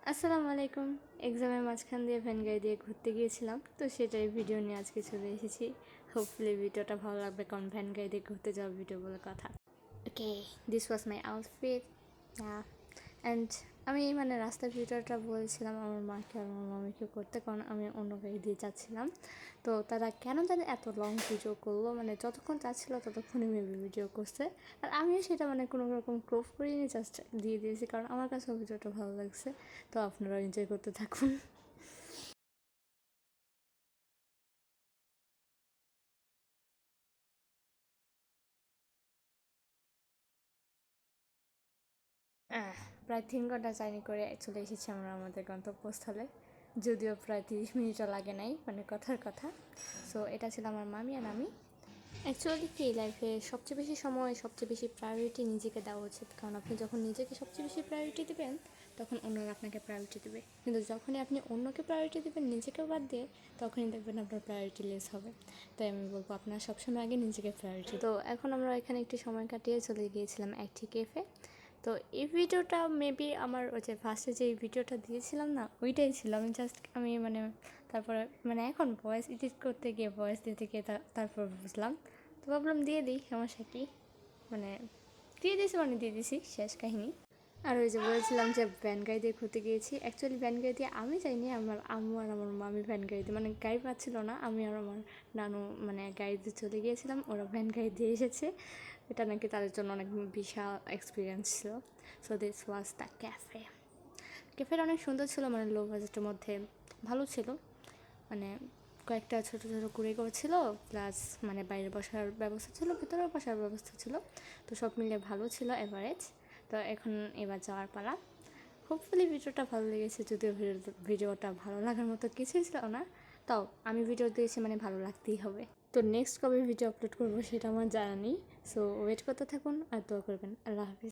আসসালামু আলাইকুম। এক্সামের মাঝখান দিয়ে ভ্যানগাড়ি দিয়ে ঘুরতে গিয়েছিলাম, তো সেটাই ভিডিও নিয়ে আজকে চলে এসেছি। হোপফুলি ভিডিওটা ভালো লাগবে, কারণ ভ্যানগাড়ি দিয়ে ঘুরতে যাওয়া ভিডিও বলে কথা। Okay, this was my outfit. And আমি মানে রাস্তার ভিডিওটা বলছিলাম আমার মাকে আর আমার মামিকে করতে, কারণ আমি অন্য গাড়ি দিয়ে যাচ্ছিলাম। তো তারা কেন জানি এত লং ভিডিও করলো, মানে যতক্ষণ যাচ্ছিলো ততক্ষণই মেবি ভিডিও করছে। আর আমিও সেটা মানে কোনো রকম ক্রপ করিনি, জাস্ট দিয়ে দিয়েছি, কারণ আমার কাছেও ভিডিওটা ভালো লাগছে। তো আপনারা এনজয় করতে থাকুন। প্রায় 3 ঘন্টা জার্নি করে চলে এসেছি আমরা আমাদের গন্তব্যস্থলে, যদিও প্রায় 30 মিনিটও লাগে নাই, মানে কথার কথা। সো এটা ছিল আমার মামি আর আমি। অ্যাকচুয়ালি কি, লাইফে সবচেয়ে বেশি সময় সবচেয়ে বেশি প্রায়োরিটি নিজেকে দেওয়া উচিত, কারণ আপনি যখন নিজেকে সবচেয়ে বেশি প্রায়োরিটি দেবেন তখন অন্যরা আপনাকে প্রায়োরিটি দেবে। কিন্তু যখনই আপনি অন্যকে প্রায়োরিটি দেবেন নিজেকে বাদ দিয়ে, তখনই দেখবেন আপনার প্রায়োরিটি লেস হবে। তাই আমি বলবো আপনার সবসময় আগে নিজেকে প্রায়োরিটি। তো এখন আমরা এখানে একটি সময় কাটিয়ে চলে গিয়েছিলাম একটি কেফে। তো এই ভিডিওটা মেবি আমার ওই যে ফার্স্টে যে ভিডিওটা দিয়েছিলাম না, ওইটাই ছিল। আমি মানে তারপরে মানে এখন ভয়েস এডিট করতে গিয়ে ভয়েস দিতে গিয়ে তারপর বুঝলাম। তো ভাবলাম দিয়ে দিই, সমস্যা কী, মানে দিয়ে দিয়েছি মানে দিয়ে দিয়েছি, শেষ কাহিনী। আর ওই যে বলেছিলাম যে ভ্যান গাড়ি দিয়ে ঘুরতে গিয়েছি, অ্যাকচুয়ালি ভ্যান গাড়ি দিয়ে আমি যাইনি, আমার আম্মু আর আমার মামি ভ্যান গাড়িতে, মানে গাড়ি পাচ্ছিল না, আমি আর আমার নানু মানে গাড়িতে চলে গিয়েছিলাম, ওরা ভ্যান গাড়ি দিয়ে এসেছে। এটা নাকি তাদের জন্য অনেক বিশাল এক্সপিরিয়েন্স ছিল। So this was the cafe. ক্যাফেটা অনেক সুন্দর ছিল, মানে লো বাজেটের মধ্যে ভালো ছিল। মানে কয়েকটা ছোটো ছোটো কুড়িঘর ছিল, প্লাস মানে বাইরে বসার ব্যবস্থা ছিল, ভিতরেও বসার ব্যবস্থা ছিল। তো সব মিলিয়ে ভালো ছিল, এভারেজ। তো এখন এবার যাওয়ার পালা। হোপফুলি ভিডিওটা ভালো লেগেছে, যদিও ভিডিওটা ভালো লাগার মতো কিছুই ছিল না। তাও আমি ভিডিও দিয়েছি মানে ভালো লাগতেই হবে। তো নেক্সট কবে ভিডিও আপলোড করবো সেটা আমার জানা নেই। সো ওয়েট করতে থাকুন আর দোয়া করবেন। আল্লাহ হাফিজ।